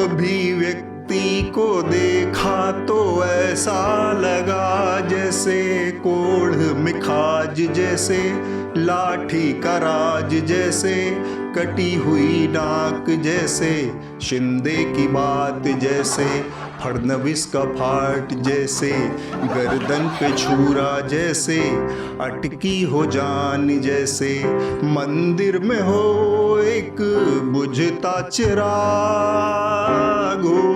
अभिव्यक्ति को देखा तो ऐसा लगा जैसे कोढ़ मिखाज जैसे, लाठी का राज जैसे, कटी हुई नाक जैसे, शिंदे की बात जैसे, फडनवीस का फाट जैसे, गर्दन पे छुरा जैसे, अटकी हो जान जैसे, मंदिर में हो एक बुझता चिराग हो।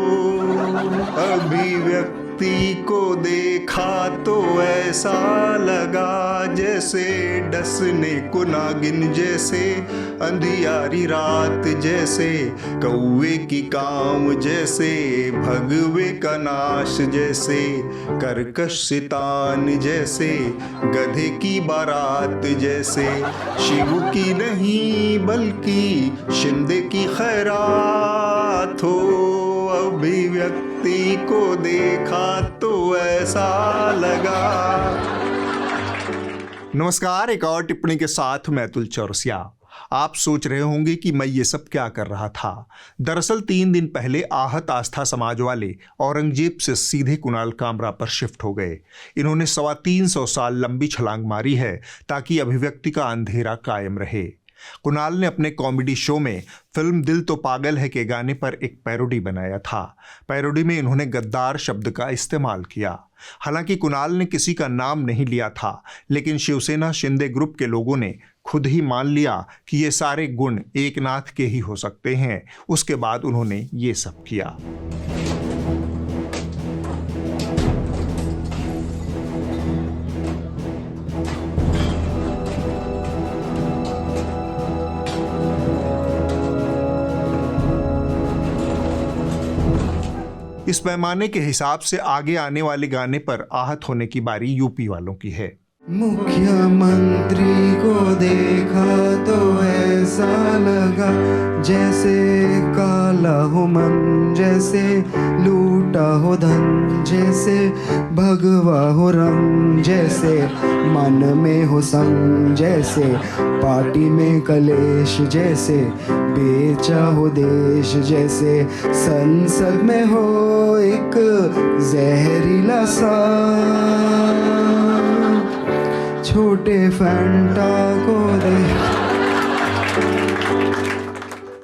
अभिव्यक्ति को देखा तो ऐसा लगा जैसे डसने को नागिन जैसे, अंधियारी रात जैसे, कौवे की काम जैसे, भगवे का नाश जैसे, कर्कश सितान जैसे, गधे की बारात जैसे, शिव की नहीं बल्कि शिंदे की खैरात हो। अभिव्यक्ति को देखा तो ऐसा लगा। नमस्कार, एक और टिप्पणी के साथ मैं अतुल चौरसिया। आप सोच रहे होंगे कि मैं ये सब क्या कर रहा था। दरअसल 3 दिन पहले आहत आस्था समाज वाले औरंगजेब से सीधे कुणाल कामरा पर शिफ्ट हो गए। इन्होंने 325 साल लंबी छलांग मारी है ताकि अभिव्यक्ति का अंधेरा कायम रहे। कुणाल ने अपने कॉमेडी शो में फिल्म दिल तो पागल है के गाने पर एक पैरोडी बनाया था। पैरोडी में इन्होंने गद्दार शब्द का इस्तेमाल किया। हालांकि कुणाल ने किसी का नाम नहीं लिया था, लेकिन शिवसेना शिंदे ग्रुप के लोगों ने खुद ही मान लिया कि ये सारे गुण एकनाथ के ही हो सकते हैं। उसके बाद उन्होंने ये सब किया। इस पैमाने के हिसाब से आगे आने वाले गाने पर आहत होने की बारी यूपी वालों की है। मुख्यमंत्री को देखा तो ऐसा लगा जैसे काला हो मन जैसे, लूटा हो धन जैसे, भगवा हो रंग जैसे, मन में हो संग जैसे, पार्टी में कलेश जैसे, बेचा हो देश जैसे, संसद में हो एक जहरीला सा, छोटे फैंटा को दे।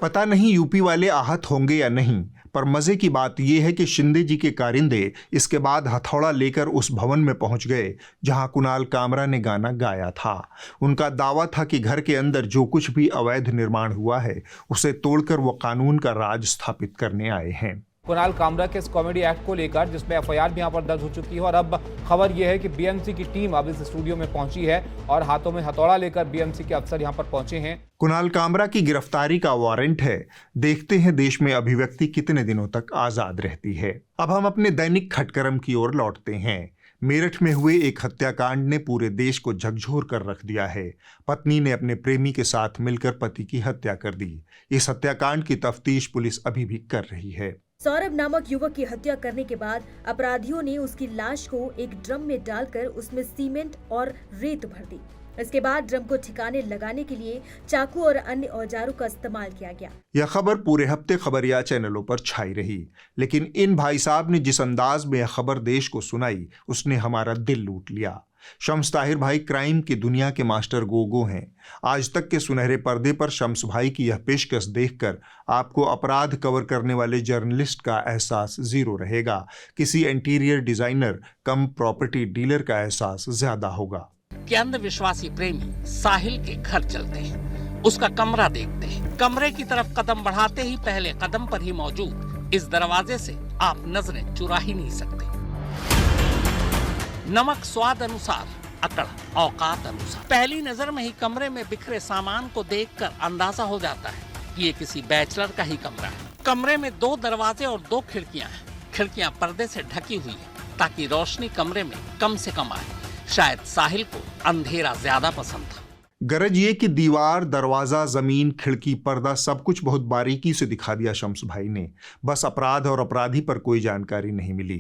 पता नहीं यूपी वाले आहत होंगे या नहीं, पर मजे की बात यह है कि शिंदे जी के कारिंदे इसके बाद हथौड़ा लेकर उस भवन में पहुंच गए जहां कुणाल कामरा ने गाना गाया था। उनका दावा था कि घर के अंदर जो कुछ भी अवैध निर्माण हुआ है उसे तोड़कर वो कानून का राज स्थापित करने आए हैं। कुणाल कामरा के इस कॉमेडी एक्ट को लेकर जिसमें एफआईआर भी यहाँ पर दर्ज हो चुकी है और अब खबर यह है कि बीएमसी की टीम अब इस स्टूडियो में पहुंची है और हाथों में हथौड़ा लेकर बीएमसी के अफसर यहाँ पर पहुंचे हैं। कुणाल कामरा की गिरफ्तारी का वारंट है। देखते हैं देश में अभिव्यक्ति कितने दिनों तक आजाद रहती है। अब हम अपने दैनिक खटकरम की ओर लौटते हैं। मेरठ में हुए एक हत्याकांड ने पूरे देश को झकझोर कर रख दिया है। पत्नी ने अपने प्रेमी के साथ मिलकर पति की हत्या कर दी। इस हत्याकांड की तफ्तीश पुलिस अभी भी कर रही है। सौरभ नामक युवक की हत्या करने के बाद अपराधियों ने उसकी लाश को एक ड्रम में डालकर उसमें सीमेंट और रेत भर दी। इसके बाद ड्रम को ठिकाने लगाने के लिए चाकू और अन्य औजारों का इस्तेमाल किया गया। यह खबर पूरे हफ्ते खबरिया चैनलों पर छाई रही, लेकिन इन भाई साहब ने जिस अंदाज में यह खबर देश को सुनाई उसने हमारा दिल लूट लिया। शम्स ताहिर भाई क्राइम की दुनिया के मास्टर गोगो हैं। आज तक के सुनहरे पर्दे पर शम्स भाई की यह पेशकश देखकर आपको अपराध कवर करने वाले जर्नलिस्ट का एहसास जीरो रहेगा। किसी इंटीरियर डिजाइनर कम प्रॉपर्टी डीलर का एहसास ज्यादा होगा। कि अंधविश्वासी प्रेमी साहिल के घर चलते हैं, उसका कमरा देखते हैं। कमरे की तरफ कदम बढ़ाते ही पहले कदम पर ही मौजूद इस दरवाजे से आप नजरें चुरा ही नहीं सकते। नमक स्वाद अनुसार, अकड़ औकात अनुसार। पहली नजर में ही कमरे में बिखरे सामान को देखकर अंदाजा हो जाता है कि ये किसी बैचलर का ही कमरा है। कमरे में 2 दरवाजे और 2 खिड़कियां हैं। खिड़कियां पर्दे से ढकी हुई हैं ताकि रोशनी कमरे में कम से कम आए। शायद साहिल को अंधेरा ज्यादा पसंद था। गरज ये कि दीवार, दरवाजा, जमीन, खिड़की, पर्दा सब कुछ बहुत बारीकी से दिखा दिया शम्स भाई ने। बस अपराध और अपराधी पर कोई जानकारी नहीं मिली।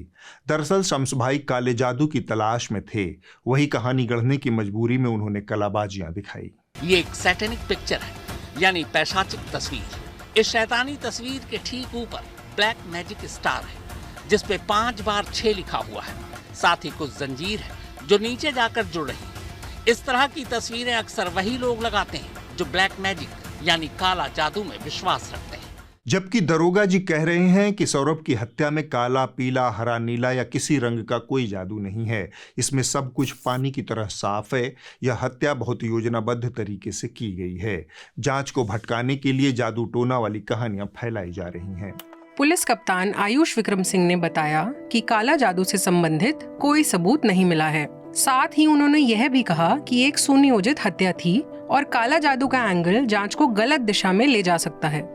दरअसल शम्स भाई काले जादू की तलाश में थे। वही कहानी गढ़ने की मजबूरी में उन्होंने कलाबाजियां दिखाई। ये एक सैटेनिक पिक्चर है, यानी पैशाचिक तस्वीर। इस शैतानी तस्वीर के ठीक ऊपर ब्लैक मैजिक स्टार है जिस पे 5 बार 6 लिखा हुआ है। साथ ही कुछ जंजीर है जो नीचे जाकर जुड़ रही है। इस तरह की तस्वीरें अक्सर वही लोग लगाते हैं जो ब्लैक मैजिक यानी काला जादू में विश्वास रखते हैं। जबकि दरोगा जी कह रहे हैं कि सौरभ की हत्या में काला, पीला, हरा, नीला या किसी रंग का कोई जादू नहीं है। इसमें सब कुछ पानी की तरह साफ है। यह हत्या बहुत योजनाबद्ध तरीके से की गई है। जांच को भटकाने के लिए जादू टोना वाली कहानियां फैलाई जा रही हैं। पुलिस कप्तान आयुष विक्रम सिंह ने बताया कि काला जादू से संबंधित कोई सबूत नहीं मिला है। साथ ही उन्होंने यह भी कहा कि एक सुनियोजित हत्या थी और काला जादू का एंगल जांच को गलत दिशा में ले जा सकता है।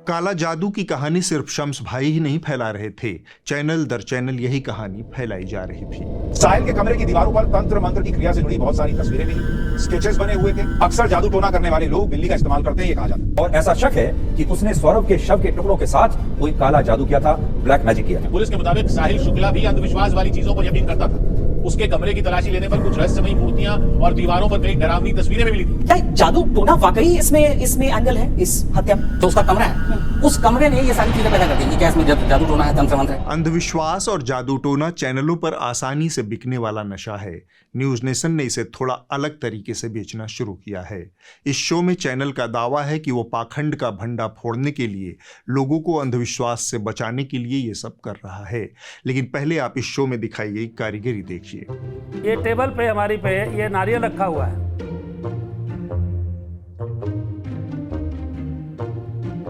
काला जादू की कहानी सिर्फ शम्स भाई ही नहीं फैला रहे थे, चैनल दर चैनल यही कहानी फैलाई जा रही थी। साहिल के कमरे की दीवारों पर तंत्र मंत्र की क्रिया से जुड़ी बहुत सारी तस्वीरें मिली, स्केचेस बने हुए थे। अक्सर जादू टोना करने वाले लोग बिल्ली का इस्तेमाल करते हैं, ये कहा जाता है। और ऐसा शक है कि उसने सौरभ के शव के टुकड़ों के साथ कोई काला जादू किया था, ब्लैक मैजिक किया था। पुलिस के मुताबिक साहिल शुक्ला भी अंधविश्वास वाली चीजों पर यकीन करता था। उसके कमरे की तलाशी लेने पर कुछ रहस्यमयी मूर्तियां और दीवारों पर कई डरावनी तस्वीरें भी मिली थी। क्या जादू टोना वाकई इसमें एंगल है इस हत्या में? तो उसका कमरा है, उस कमरे ने ये सारी चीजें पैदा कर दी। क्या इसमें जादू टोना है, तंत्र मंत्र है? अंधविश्वास और जादू टोना चैनलों पर आसानी से बिकने वाला नशा है। न्यूज नेशन ने इसे थोड़ा अलग तरीके से बेचना शुरू किया है। इस शो में चैनल का दावा है कि वो पाखंड का भंडा फोड़ने के लिए, लोगों को अंधविश्वास से बचाने के लिए ये सब कर रहा है। लेकिन पहले आप इस शो में दिखाई गई कारीगरी देखिए। ये टेबल पे हमारी पे ये नारियल रखा हुआ है।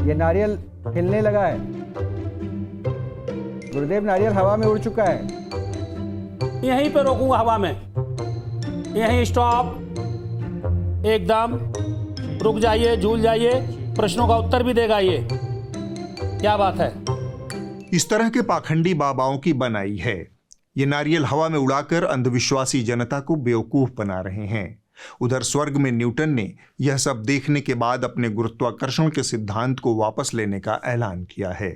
ये नारियल हिलने लगा है। गुरुदेव, नारियल हवा में उड़ चुका है। यहीं पे रोकूंगा हवा में, यहीं स्टॉप, एकदम रुक जाइए, झूल जाइए, प्रश्नों का उत्तर भी देगा ये। क्या बात है? इस तरह के पाखंडी बाबाओं की बनाई है। ये नारियल हवा में उड़ाकर अंधविश्वासी जनता को बेवकूफ बना रहे हैं। उधर स्वर्ग में न्यूटन ने यह सब देखने के बाद अपने गुरुत्वाकर्षण के सिद्धांत को वापस लेने का ऐलान किया है।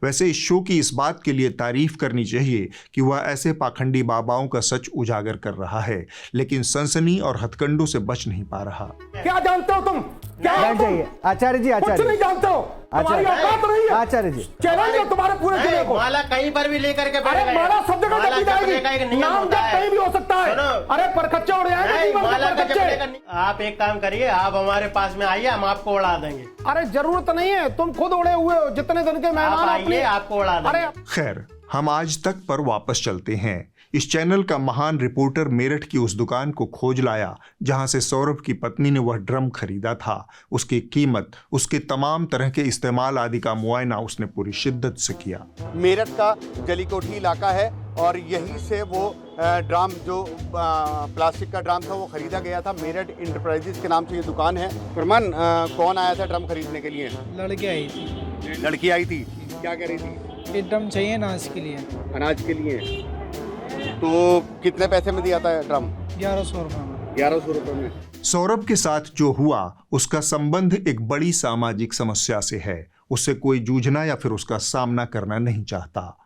वैसे इस शो की इस बात के लिए तारीफ करनी चाहिए कि वह ऐसे पाखंडी बाबाओं का सच उजागर कर रहा है, लेकिन सनसनी और हथकंडों से बच नहीं पा रहा। क्या जानते हो तुम? क्या जाइए आचार्य जी, कुछ नहीं जानते हो। तुम्हारी औकात नहीं है। आचार्य जी, चैलेंज है तुम्हारे पूरे जिले को। माला कहीं पर भी लेकर के अरे माला सब जगह जपी जाएगी, नाम जब कहीं भी हो सकता है। अरे परखच्चे उड़ जाएंगे। आप एक काम करिए, आप हमारे पास में आइए, हम आपको उड़ा देंगे। अरे जरूरत नहीं है, तुम खुद उड़े हुए हो। जितने दिन के मेहमान आइए, आपको उड़ा देंगे। खैर, हम आज तक पर वापस चलते हैं। इस चैनल का महान रिपोर्टर मेरठ की उस दुकान को खोज लाया जहां से सौरभ की पत्नी ने वह ड्रम खरीदा था। उसकी कीमत, उसके तमाम तरह के इस्तेमाल आदि का मुआयना उसने पूरी शिद्दत से किया। मेरठ का जलीकोठी इलाका है और यहीं से वो ड्राम जो प्लास्टिक का ड्राम था वो खरीदा गया था। मेरठ इंटरप्राइजेस के नाम से ये दुकान है। फरमान, कौन आया था ड्रम खरीदने के लिए? लड़की आई थी। लड़की आई थी, क्या कह रही थी? ये ड्रम चाहिए अनाज के लिए। अनाज के लिए? तो कितने पैसे में दिया था ड्रम? 1100 रुपये में। 1100 रुपये में। सौरभ के साथ जो हुआ उसका संबंध एक बड़ी सामाजिक समस्या से है। उससे कोई जूझना या फिर उसका सामना करना नहीं चाहता।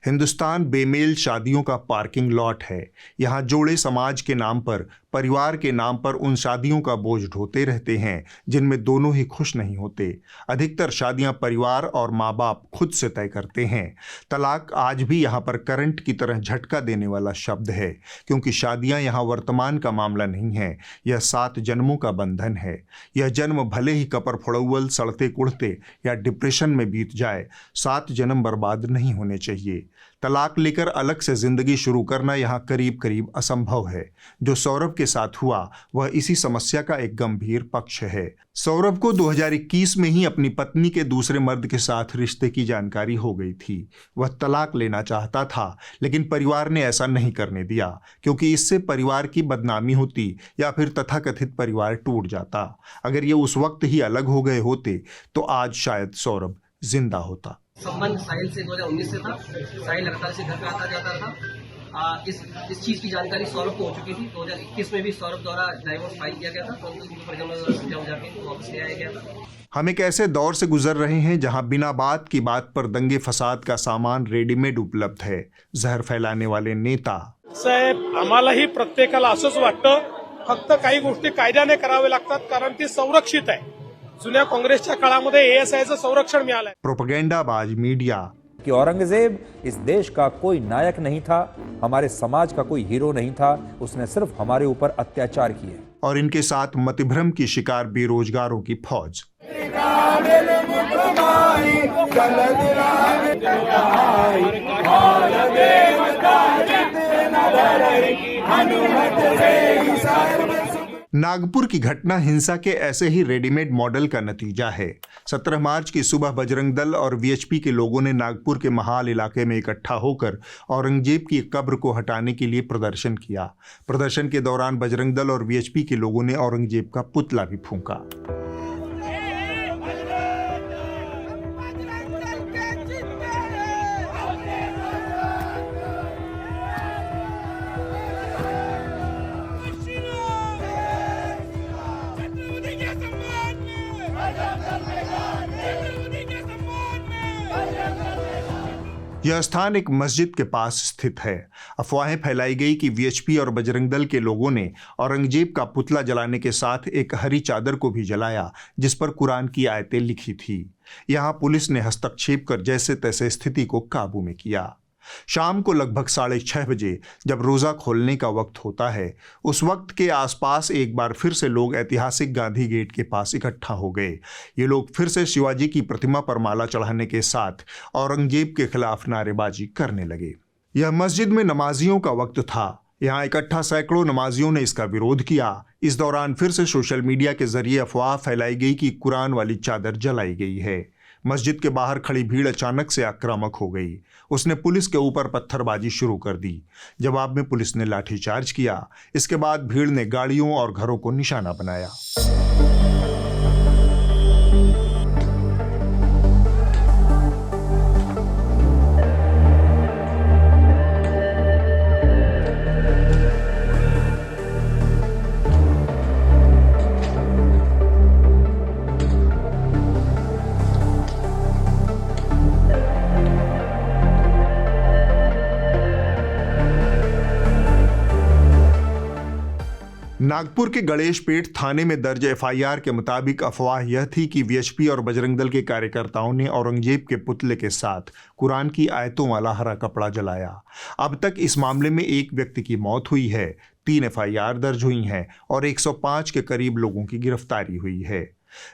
हिंदुस्तान बेमेल शादियों का पार्किंग लॉट है। यहाँ जोड़े समाज के नाम पर, परिवार के नाम पर उन शादियों का बोझ ढोते रहते हैं जिनमें दोनों ही खुश नहीं होते। अधिकतर शादियां परिवार और माँ बाप खुद से तय करते हैं। तलाक आज भी यहाँ पर करंट की तरह झटका देने वाला शब्द है, क्योंकि शादियां यहाँ वर्तमान का मामला नहीं है, यह 7 जन्मों का बंधन है। यह जन्म भले ही कपर फड़ौल, सड़ते कुड़ते या डिप्रेशन में बीत जाए, 7 जन्म बर्बाद नहीं होने चाहिए। तलाक लेकर अलग से जिंदगी शुरू करना यहाँ करीब करीब असंभव है। जो सौरभ के साथ हुआ वह इसी समस्या का एक गंभीर पक्ष है। सौरभ को 2021 में ही अपनी पत्नी के दूसरे मर्द के साथ रिश्ते की जानकारी हो गई थी। वह तलाक लेना चाहता था, लेकिन परिवार ने ऐसा नहीं करने दिया, क्योंकि इससे परिवार की बदनामी होती या फिर तथाकथित परिवार टूट जाता। अगर ये उस वक्त ही अलग हो गए होते तो आज शायद सौरभ जिंदा होता। संबंध साहिल से 2019 से था। साहिल लगातार से घर पे आता जाता था। इस चीज की जानकारी सौरभ को हो चुकी थी। 2021 में भी सौरभ द्वारा डाइवोर्स फाइल किया गया था, परंतु उनको परिजनों जाके वापस ले आया गया था। हम एक ऐसे दौर से गुजर रहे हैं जहां बिना बात की बात पर दंगे फसाद का सामान रेडीमेड उपलब्ध है। जहर फैलाने वाले नेता, साहेब, आम्हालाही प्रत्येकाला असंच वाटतं, फक्त काही गोष्टी कायद्याने करावे लागतात कारण ती संरक्षित आहे। जुन्या काँग्रेसच्या काळामध्ये ASIचं संरक्षण मिळालंय। प्रोपगेंडाबाज मीडिया, कि औरंगजेब इस देश का कोई नायक नहीं था, हमारे समाज का कोई हीरो नहीं था, उसने सिर्फ हमारे ऊपर अत्याचार किए। और इनके साथ मतभ्रम की शिकार बेरोजगारों की फौज। नागपुर की घटना हिंसा के ऐसे ही रेडीमेड मॉडल का नतीजा है। 17 मार्च की सुबह बजरंग दल और वीएचपी के लोगों ने नागपुर के महाल इलाके में इकट्ठा होकर औरंगजेब की कब्र को हटाने के लिए प्रदर्शन किया। प्रदर्शन के दौरान बजरंग दल और वीएचपी के लोगों ने औरंगजेब का पुतला भी फूंका। यह स्थान एक मस्जिद के पास स्थित है। अफवाहें फैलाई गई कि वीएचपी और बजरंग दल के लोगों ने औरंगजेब का पुतला जलाने के साथ एक हरी चादर को भी जलाया जिस पर कुरान की आयतें लिखी थी। यहां पुलिस ने हस्तक्षेप कर जैसे तैसे स्थिति को काबू में किया। शाम को लगभग 6:30 बजे जब रोजा खोलने का वक्त होता है, उस वक्त के आसपास एक बार फिर से लोग ऐतिहासिक गांधी गेट के पास इकट्ठा हो गए। ये लोग फिर से शिवाजी की प्रतिमा पर माला चढ़ाने के साथ औरंगजेब के खिलाफ नारेबाजी करने लगे। यह मस्जिद में नमाजियों का वक्त था। यहाँ इकट्ठा सैकड़ों नमाजियों ने इसका विरोध किया। इस दौरान फिर से सोशल मीडिया के जरिए अफवाह फैलाई गई कि कुरान वाली चादर जलाई गई है। मस्जिद के बाहर खड़ी भीड़ अचानक से आक्रामक हो गई। उसने पुलिस के ऊपर पत्थरबाजी शुरू कर दी। जवाब में पुलिस ने लाठीचार्ज किया। इसके बाद भीड़ ने गाड़ियों और घरों को निशाना बनाया। नागपुर के गणेशपेट थाने में दर्ज एफआईआर के मुताबिक अफवाह यह थी कि वीएचपी और बजरंग दल के कार्यकर्ताओं ने औरंगजेब के पुतले के साथ कुरान की आयतों वाला हरा कपड़ा जलाया। अब तक इस मामले में एक व्यक्ति की मौत हुई है, 3 एफआईआर दर्ज हुई हैं और 105 के करीब लोगों की गिरफ्तारी हुई है।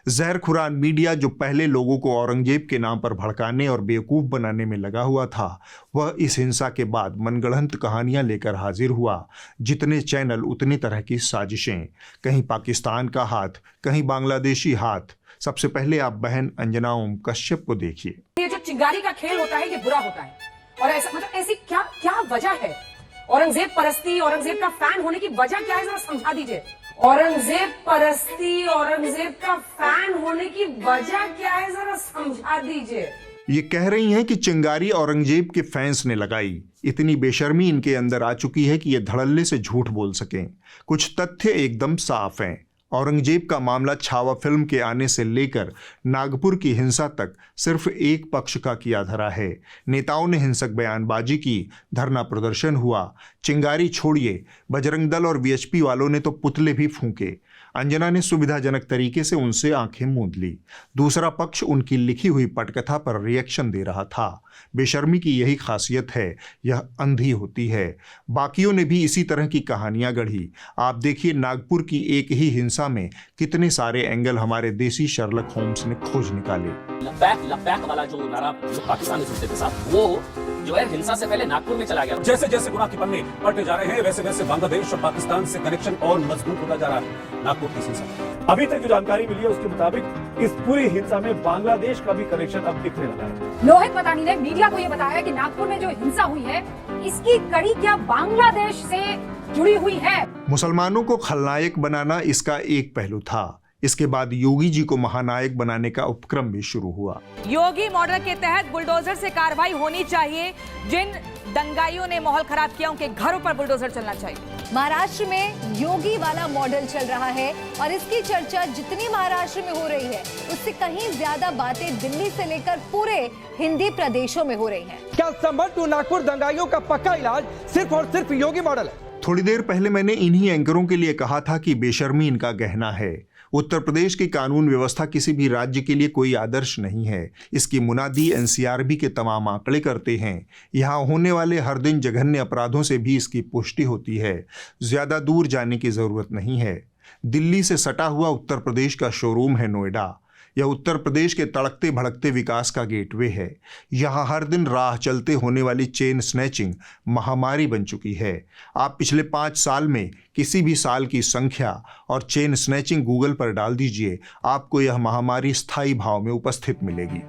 जहरखुरान मीडिया जो पहले लोगों को औरंगजेब के नाम पर भड़काने और बेवकूफ़ बनाने में लगा हुआ था, वह इस हिंसा के बाद मनगढ़ंत कहानियां लेकर हाजिर हुआ। जितने चैनल उतनी तरह की साजिशें, कहीं पाकिस्तान का हाथ, कहीं बांग्लादेशी हाथ। सबसे पहले आप बहन अंजना ओम कश्यप को देखिए। ये जो चिंगारी का खेल होता है ये बुरा होता है, और ऐसा मतलब ऐसी क्या वजह है? औरंगजेब परस्ती, औरंगजेब का फैन होने की वजह क्या है, जरा समझा दीजिए। औरंगजेब परस्ती, औरंगजेब का फैन होने की वजह क्या है, जरा समझा दीजिए। ये कह रही हैं कि चिंगारी औरंगजेब के फैंस ने लगाई। इतनी बेशर्मी इनके अंदर आ चुकी है कि ये धड़ल्ले से झूठ बोल सकें। कुछ तथ्य एकदम साफ हैं। औरंगजेब का मामला छावा फिल्म के आने से लेकर नागपुर की हिंसा तक सिर्फ एक पक्ष का किया धरा है। नेताओं ने हिंसक बयानबाजी की, धरना प्रदर्शन हुआ, चिंगारी छोड़िए, बजरंग दल और वीएचपी वालों ने तो पुतले भी फूंके। अंजना ने सुविधाजनक तरीके से उनसे आंखें मूंद ली। दूसरा पक्ष उनकी लिखी हुई पटकथा पर रिएक्शन दे रहा था। बेशर्मी की यही खासियत है, यह अंधी होती है। बाकियों ने भी इसी तरह की कहानियां गढ़ी। आप देखिए नागपुर की एक ही हिंसा में कितने सारे एंगल हमारे देसी शर्लक होम्स ने खोज निकाले। लपैक वाला जो नारा जो पाकिस्तान ने सुनते थे साहब, वो जो है हिंसा से पहले नागपुर में चला गया। जैसे जैसे गुनाह के पन्ने पलटे जा रहे हैं, वैसे वैसे बांग्लादेश और पाकिस्तान से कनेक्शन और मजबूत होता जा रहा है। नागपुर की हिंसा, अभी तक जो जानकारी मिली है उसके मुताबिक इस पूरी हिंसा में बांग्लादेश का भी कनेक्शन अब दिखने लगा है। लोहित मदानी ने मीडिया को ये बताया कि नागपुर में जो हिंसा हुई है इसकी कड़ी क्या बांग्लादेश से जुड़ी हुई है। मुसलमानों को खलनायक बनाना इसका एक पहलू था। इसके बाद योगी जी को महानायक बनाने का उपक्रम भी शुरू हुआ। योगी मॉडल के तहत बुलडोजर से कार्रवाई होनी चाहिए। जिन दंगाइयों ने माहौल खराब किया उनके घरों पर बुलडोजर चलना चाहिए। महाराष्ट्र में योगी वाला मॉडल चल रहा है और इसकी चर्चा जितनी महाराष्ट्र में हो रही है उससे कहीं ज्यादा बातें दिल्ली से लेकर पूरे हिंदी प्रदेशों में हो रही हैं। क्या संभल टू नागपुर दंगाइयों का पक्का इलाज सिर्फ और सिर्फ योगी मॉडल है? थोड़ी देर पहले मैंने इन्हीं एंकरों के लिए कहा था कि बेशर्मी इनका गहना है। उत्तर प्रदेश की कानून व्यवस्था किसी भी राज्य के लिए कोई आदर्श नहीं है। इसकी मुनादी एनसीआरबी के तमाम आंकड़े करते हैं। यहाँ होने वाले हर दिन जघन्य अपराधों से भी इसकी पुष्टि होती है। ज़्यादा दूर जाने की ज़रूरत नहीं है। दिल्ली से सटा हुआ उत्तर प्रदेश का शोरूम है नोएडा। यह उत्तर प्रदेश के तड़कते भड़कते विकास का गेटवे है। यहाँ हर दिन राह चलते होने वाली चेन स्नैचिंग महामारी बन चुकी है। आप पिछले 5 साल में किसी भी साल की संख्या और चेन स्नैचिंग गूगल पर डाल दीजिए, आपको यह महामारी स्थायी भाव में उपस्थित मिलेगी।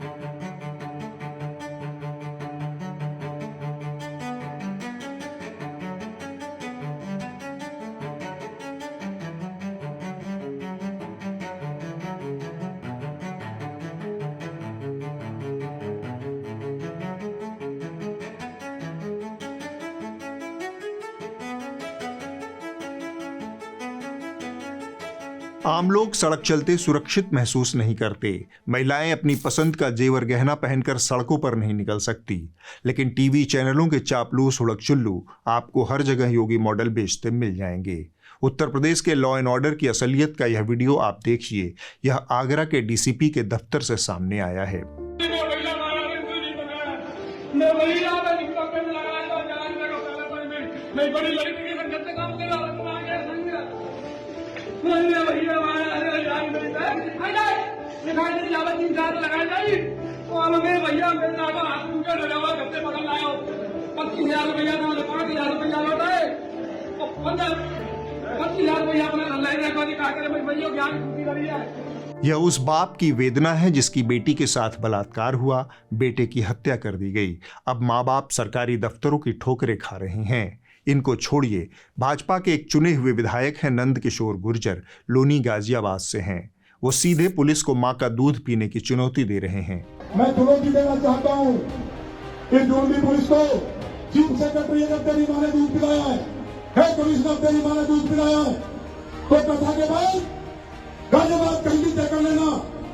आम लोग सड़क चलते सुरक्षित महसूस नहीं करते। महिलाएं अपनी पसंद का जेवर गहना पहनकर सड़कों पर नहीं निकल सकती, लेकिन टीवी चैनलों के चापलूस हुड़कचुल्लू आपको हर जगह योगी मॉडल बेचते मिल जाएंगे। उत्तर प्रदेश के लॉ एंड ऑर्डर की असलियत का यह वीडियो आप देखिए। यह आगरा के डीसीपी के दफ्तर से सामने आया है। यह उस बाप की वेदना है जिसकी बेटी के साथ बलात्कार हुआ, बेटे की हत्या कर दी गई। अब माँ बाप सरकारी दफ्तरों की ठोकरें खा रहे हैं। इनको छोड़िए। भाजपा के एक चुने हुए विधायक हैं नंद किशोर गुर्जर, लोनी गाजियाबाद से हैं। वो सीधे पुलिस को मां का दूध पीने की चुनौती दे रहे हैं। मैं चुनौती देना चाहता हूं कि जोड़ी पुलिस को, चीफ सेक्रेटरी अगर तेरी मां ने दूध पिलाया है, कमिश्नर तेरी मां ने दूध पिलाया है, तो कथा के बाद गाजियाबाद कहीं तय कर लेना,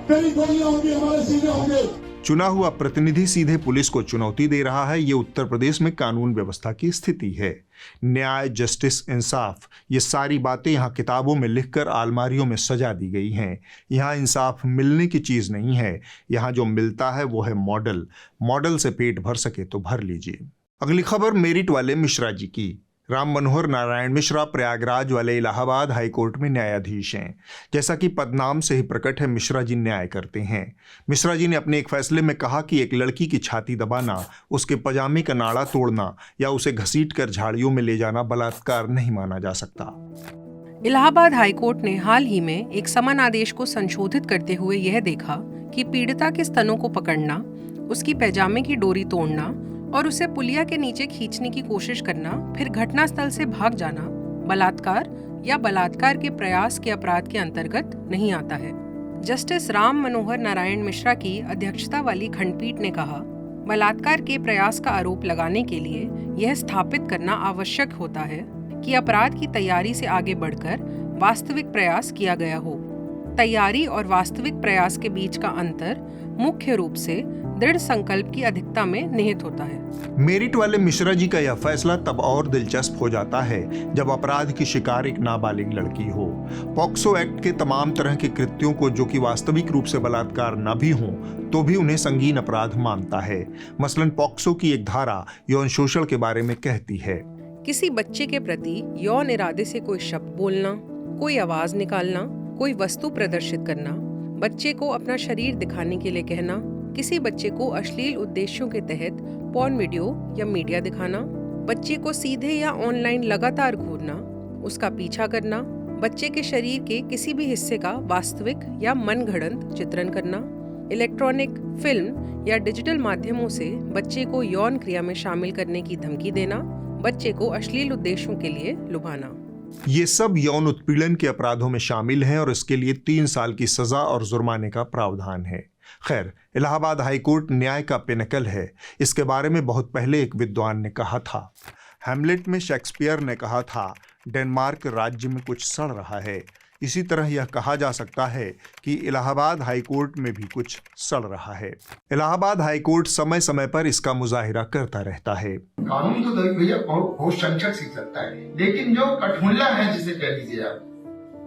तेरी गोलियां होंगी, हमारे सीधे होंगे। चुना हुआ प्रतिनिधि सीधे पुलिस को चुनौती दे रहा है। ये उत्तर प्रदेश में कानून व्यवस्था की स्थिति है। न्याय, जस्टिस, इंसाफ, ये सारी बातें यहाँ किताबों में लिखकर अलमारियों में सजा दी गई हैं। यहाँ इंसाफ मिलने की चीज़ नहीं है। यहाँ जो मिलता है वो है मॉडल। मॉडल से पेट भर सके तो भर लीजिए। अगली खबर मेरिट वाले मिश्रा जी की। राम मनोहर नारायण मिश्रा प्रयागराज वाले इलाहाबाद हाईकोर्ट में न्यायाधीश हैं। जैसा कि पदनाम से ही प्रकट है, मिश्रा जी न्याय करते हैं। मिश्रा जी ने अपने एक फैसले में कहा कि एक लड़की की छाती दबाना, उसके पजामे का नाड़ा तोड़ना या उसे घसीटकर झाड़ियों में ले जाना बलात्कार नहीं माना जा सकता। इलाहाबाद हाईकोर्ट ने हाल ही में एक समन आदेश को संशोधित करते हुए यह देखा कि पीड़िता के स्तनों को पकड़ना, उसकी पैजामे की डोरी तोड़ना और उसे पुलिया के नीचे खींचने की कोशिश करना, फिर घटनास्थल से भाग जाना बलात्कार या बलात्कार के प्रयास के अपराध के अंतर्गत नहीं आता है। जस्टिस राम मनोहर नारायण मिश्रा की अध्यक्षता वाली खंडपीठ ने कहा, बलात्कार के प्रयास का आरोप लगाने के लिए यह स्थापित करना आवश्यक होता है कि अपराध की तैयारी से आगे बढ़कर वास्तविक प्रयास किया गया हो। तैयारी और वास्तविक प्रयास के बीच का अंतर मुख्य रूप से दृढ़ संकल्प की अधिकता में निहित होता है। मेरिट वाले मिश्रा जी का यह फैसला तब और दिलचस्प हो जाता है जब अपराध की शिकार एक नाबालिग लड़की हो। पॉक्सो एक्ट के तमाम तरह के कृत्यों को, जो कि वास्तविक रूप से बलात्कार न भी हों, तो भी उन्हें संगीन अपराध मानता है। मसलन पॉक्सो की एक धारा यौन शोषण के बारे में कहती है, किसी बच्चे के प्रति यौन इरादे से कोई शब्द बोलना, कोई आवाज निकालना, कोई वस्तु प्रदर्शित करना, बच्चे को अपना शरीर दिखाने के लिए कहना, किसी बच्चे को अश्लील उद्देश्यों के तहत पॉर्न वीडियो या मीडिया दिखाना, बच्चे को सीधे या ऑनलाइन लगातार घूरना, उसका पीछा करना, बच्चे के शरीर के किसी भी हिस्से का वास्तविक या मनगढ़ंत चित्रण करना, इलेक्ट्रॉनिक, फिल्म या डिजिटल माध्यमों से बच्चे को यौन क्रिया में शामिल करने की धमकी देना, बच्चे को अश्लील उद्देश्यों के लिए लुभाना। ये सब यौन उत्पीड़न के अपराधों में शामिल हैं और इसके लिए 3 साल की सजा और जुर्माने का प्रावधान है। खैर, इलाहाबाद हाईकोर्ट न्याय का पिनकल है। इसके बारे में बहुत पहले एक विद्वान ने कहा था। हैमलेट में शेक्सपियर ने कहा था, डेनमार्क राज्य में कुछ सड़ रहा है। इसी तरह यह कहा जा सकता है कि इलाहाबाद हाईकोर्ट में भी कुछ सड़ रहा है। इलाहाबाद हाईकोर्ट समय समय पर इसका मुजाहिरा करता रहता है। कानून तो भैया बहुत संचक सीख सकता है, लेकिन जो कठमुल्ला है, जिसे कह लीजिए आप,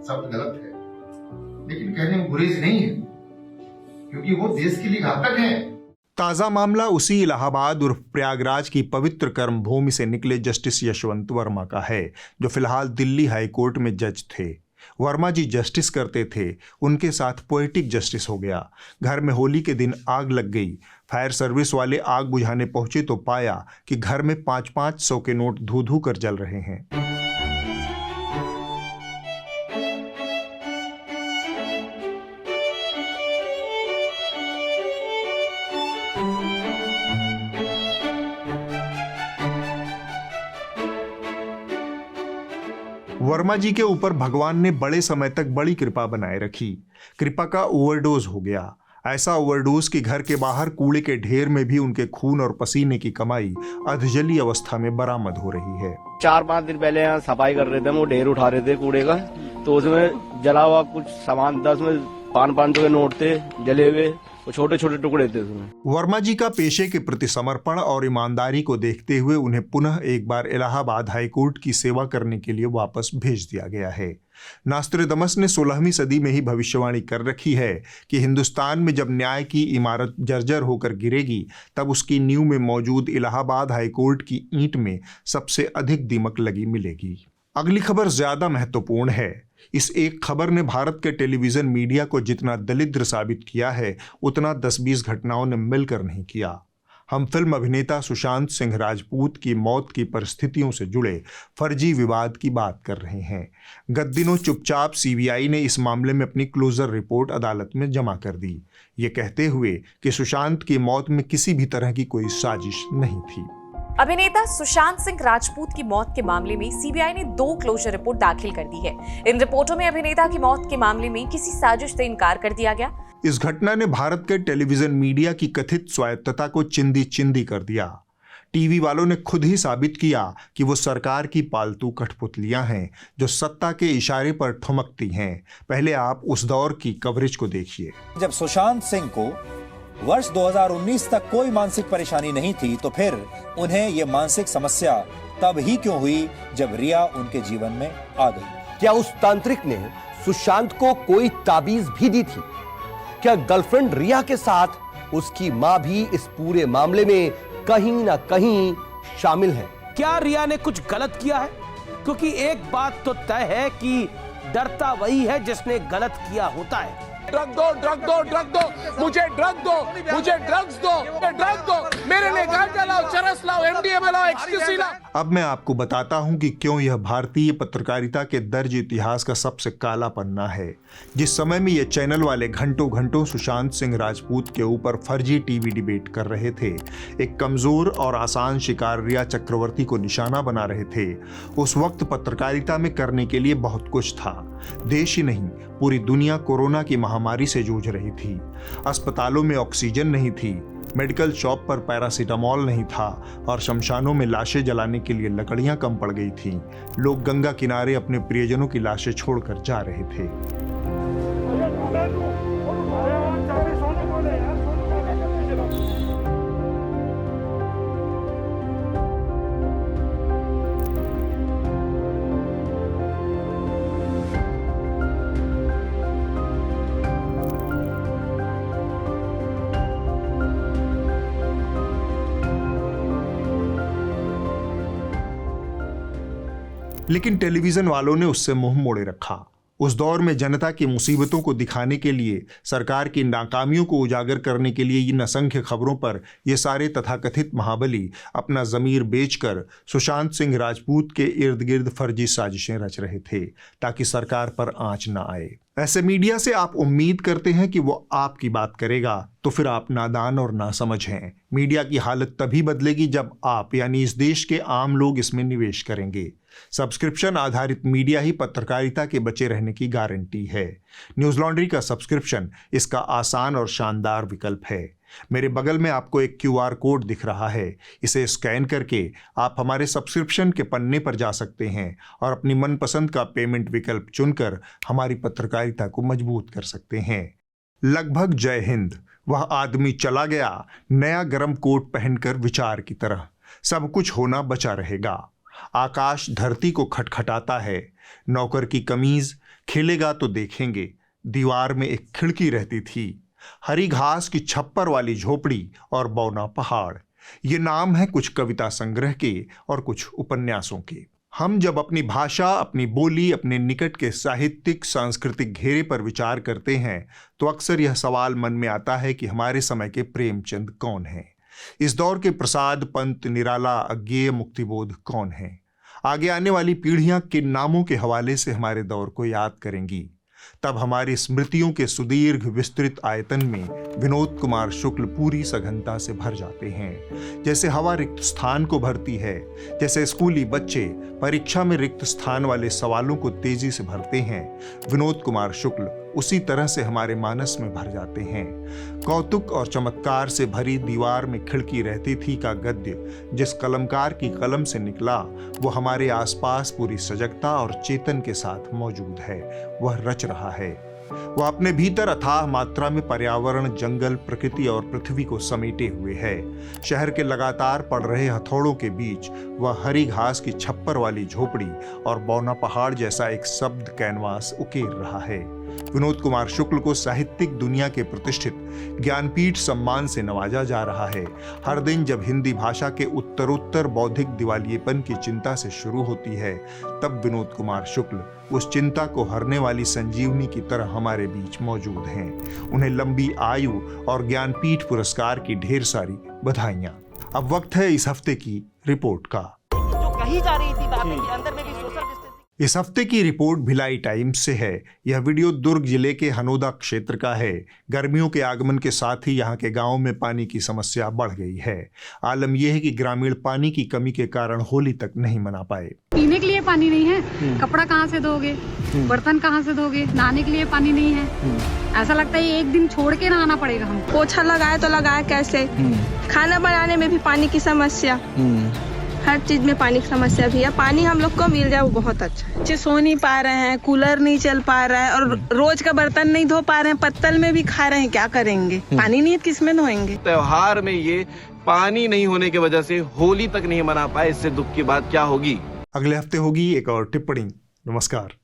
सब गलत है। लेकिन कहने में गुरेज नहीं है, क्योंकि वो देश के लिए घातक है। ताज़ा मामला उसी इलाहाबाद उर्फ प्रयागराज की पवित्र कर्मभूमि से निकले जस्टिस यशवंत वर्मा का है, जो फिलहाल दिल्ली हाई कोर्ट में जज थे। वर्मा जी जस्टिस करते थे, उनके साथ पोएटिक जस्टिस हो गया। घर में होली के दिन आग लग गई। फायर सर्विस वाले आग बुझाने पहुंचे तो पाया कि घर में 500-500 के नोट धू धू कर जल रहे हैं। वर्मा जी के ऊपर भगवान ने बड़े समय तक बड़ी कृपा बनाए रखी। कृपा का ओवरडोज हो गया। ऐसा ओवरडोज कि घर के बाहर कूड़े के ढेर में भी उनके खून और पसीने की कमाई अधजली अवस्था में बरामद हो रही है। 4-5 दिन पहले यहाँ सफाई कर रहे थे, वो ढेर उठा रहे थे कूड़े का, तो उसमें जला हुआ कुछ सामान था, उसमें 500 के नोट थे जले हुए, छोटे छोटे टुकड़े थे उसमें। वर्मा जी का पेशे के प्रति समर्पण और ईमानदारी को देखते हुए उन्हें पुनः एक बार इलाहाबाद हाईकोर्ट की सेवा करने के लिए वापस भेज दिया गया है। नास्ट्रेदमस ने 16वीं सदी में ही भविष्यवाणी कर रखी है कि हिंदुस्तान में जब न्याय की इमारत जर्जर होकर गिरेगी, तब उसकी नींव में मौजूद इलाहाबाद हाईकोर्ट की ईंट में सबसे अधिक दीमक लगी मिलेगी। अगली खबर ज्यादा महत्वपूर्ण है। इस एक खबर ने भारत के टेलीविजन मीडिया को जितना दलिद्र साबित किया है, उतना 10-20 घटनाओं ने मिलकर नहीं किया। हम फिल्म अभिनेता सुशांत सिंह राजपूत की मौत की परिस्थितियों से जुड़े फर्जी विवाद की बात कर रहे हैं। गत दिनों चुपचाप सीबीआई ने इस मामले में अपनी क्लोजर रिपोर्ट अदालत में जमा कर दी, ये कहते हुए कि सुशांत की मौत में किसी भी तरह की कोई साजिश नहीं थी। अभिनेता सुशांत सिंह राजपूत की मौत के मामले में सीबीआई ने 2 क्लोजर रिपोर्ट दाखिल कर दी है। इन रिपोर्टों में अभिनेता की मौत के मामले में किसी साजिश से इनकार कर दिया गया। इस घटना ने भारत के टेलीविजन मीडिया की कथित स्वायत्तता को चिंदी चिंदी कर दिया। टीवी वालों ने खुद ही साबित किया कि वो सरकार की पालतू कठपुतलियां हैं, जो सत्ता के इशारे पर ठुमकती हैं। पहले आप उस दौर की कवरेज को देखिए। जब सुशांत सिंह को वर्ष 2019 तक कोई मानसिक परेशानी नहीं थी, तो फिर उन्हें ये मानसिक समस्या तब ही क्यों हुई जब रिया उनके जीवन में आ गई? क्या उस तांत्रिक ने सुशांत को कोई ताबीज भी दी थी? क्या गर्लफ्रेंड रिया के साथ उसकी मां भी इस पूरे मामले में कहीं ना कहीं शामिल है? क्या रिया ने कुछ गलत किया है? क्योंकि एक बात तो तय है कि डरता वही है जिसने गलत किया होता है। ड्रग दो, ड्रग दो, ड्रग दो, मुझे ड्रग दो, मुझे ड्रग्स दो, ड्रग दो, मेरे लिए गांजा लाओ, चरस लाओ, एमडीएमए लाओ, एक्सटेसी लाओ। अब मैं आपको बताता हूं कि क्यों यह भारतीय पत्रकारिता के दर्ज इतिहास का सबसे काला पन्ना है। जिस समय में ये चैनल वाले घंटों घंटों सुशांत सिंह राजपूत के ऊपर फर्जी टीवी डिबेट कर रहे थे, एक कमजोर और आसान शिकार रिया चक्रवर्ती को निशाना बना रहे थे, उस वक्त पत्रकारिता में करने के लिए बहुत कुछ था। देश ही नहीं, पूरी दुनिया कोरोना की महामारी से जूझ रही थी। अस्पतालों में ऑक्सीजन नहीं थी, मेडिकल शॉप पर पैरासीटामोल नहीं था और शमशानों में लाशें जलाने के लिए लकड़ियां कम पड़ गई थीं। लोग गंगा किनारे अपने प्रियजनों की लाशें छोड़कर जा रहे थे। लेकिन टेलीविजन वालों ने उससे मुंह मोड़े रखा। उस दौर में जनता की मुसीबतों को दिखाने के लिए, सरकार की नाकामियों को उजागर करने के लिए इन असंख्य खबरों पर ये सारे तथाकथित महाबली अपना ज़मीर बेचकर सुशांत सिंह राजपूत के इर्द गिर्द फर्जी साजिशें रच रहे थे, ताकि सरकार पर आंच न आए। ऐसे मीडिया से आप उम्मीद करते हैं कि वो आपकी बात करेगा, तो फिर आप नादान और नासमझ हैं। मीडिया की हालत तभी बदलेगी जब आप यानी इस देश के आम लोग इसमें निवेश करेंगे। सब्सक्रिप्शन आधारित मीडिया ही पत्रकारिता के बचे रहने की गारंटी है। न्यूज़ लॉन्ड्री का सब्सक्रिप्शन इसका आसान और शानदार विकल्प है। मेरे बगल में आपको एक QR कोड दिख रहा है, इसे स्कैन करके आप हमारे सब्सक्रिप्शन के पन्ने पर जा सकते हैं और अपनी मनपसंद का पेमेंट विकल्प चुनकर हमारी पत्रकारिता को मजबूत कर सकते हैं। लगभग जय हिंद। वह आदमी चला गया, नया गरम कोट पहनकर विचार की तरह। सब कुछ होना बचा रहेगा। आकाश धरती को खटखटाता है। नौकर की कमीज, खिलेगा तो देखेंगे। दीवार में एक खिड़की रहती थी, हरी घास की छप्पर वाली झोपड़ी और बौना पहाड़। ये नाम है कुछ कविता संग्रह के और कुछ उपन्यासों के। हम जब अपनी भाषा, अपनी बोली, अपने निकट के साहित्यिक सांस्कृतिक घेरे पर विचार करते हैं तो अक्सर यह सवाल मन में आता है कि हमारे समय के प्रेमचंद कौन हैं? इस दौर के प्रसाद, पंत, निराला, अज्ञेय, मुक्तिबोध कौन हैं? आगे आने वाली पीढ़ियां किन नामों के हवाले से हमारे दौर को याद करेंगी? तब हमारी स्मृतियों के सुदीर्घ विस्तृत आयतन में विनोद कुमार शुक्ल पूरी सघनता से भर जाते हैं। जैसे हवा रिक्त स्थान को भरती है, जैसे स्कूली बच्चे परीक्षा में रिक्त स्थान वाले सवालों को तेजी से भरते हैं, विनोद कुमार शुक्ल उसी तरह से हमारे मानस में भर जाते हैं। कौतुक और चमत्कार से भरी दीवार में खिड़की रहती थी का गद्य जिस कलमकार की कलम से निकला वो हमारे आसपास पूरी सजगता और चेतन के साथ मौजूद है। वह रच रहा है। वह अपने भीतर अथाह मात्रा में पर्यावरण, जंगल, प्रकृति और पृथ्वी को समेटे हुए है। शहर के लगातार पड़ रहे हथौड़ों के बीच वह हरी घास की छप्पर वाली झोपड़ी और बौना पहाड़ जैसा एक शब्द कैनवास उकेर रहा है। विनोद कुमार शुक्ल को साहित्यिक दुनिया के प्रतिष्ठित ज्ञानपीठ सम्मान से नवाजा जा रहा है। हर दिन जब हिंदी भाषा के उत्तरोत्तर बौद्धिक दिवालियेपन की चिंता से शुरू होती है, तब विनोद कुमार शुक्ल उस चिंता को हरने वाली संजीवनी की तरह हमारे बीच मौजूद हैं। उन्हें लंबी आयु और ज्ञानपीठ पुरस्कार की ढेर सारी बधाइयां। अब वक्त है इस हफ्ते की रिपोर्ट का। जो कही जा रही थी बातें कि अंदर में भी सोशल डिस्टेंसिंग। इस हफ्ते की रिपोर्ट भिलाई टाइम्स से है। यह वीडियो दुर्ग जिले के हनोदा क्षेत्र का है। गर्मियों के आगमन के साथ ही यहाँ के गांवों में पानी की समस्या बढ़ गई है। आलम यह है कि ग्रामीण पानी की कमी के कारण होली तक नहीं मना पाए। पीने के लिए पानी नहीं है, कपड़ा कहाँ से धोगे, बर्तन कहाँ से धोगे, नहाने के लिए पानी नहीं है। ऐसा लगता है एक दिन छोड़ के नहाना पड़ेगा हमको। पोछा लगाए तो लगाए कैसे, खाना बनाने में भी पानी की समस्या, हर चीज में पानी की समस्या भी है। पानी हम लोग को मिल जाए वो बहुत अच्छा है। बच्चे सो नहीं पा रहे हैं, कूलर नहीं चल पा रहा है और रोज का बर्तन नहीं धो पा रहे हैं, पत्तल में भी खा रहे हैं, क्या करेंगे? पानी नहीं है किस में धोएंगे? त्योहार में ये पानी नहीं होने की वजह से होली तक नहीं मना पाए, इससे दुख की बात क्या होगी? अगले हफ्ते होगी एक और टिप्पणी। नमस्कार।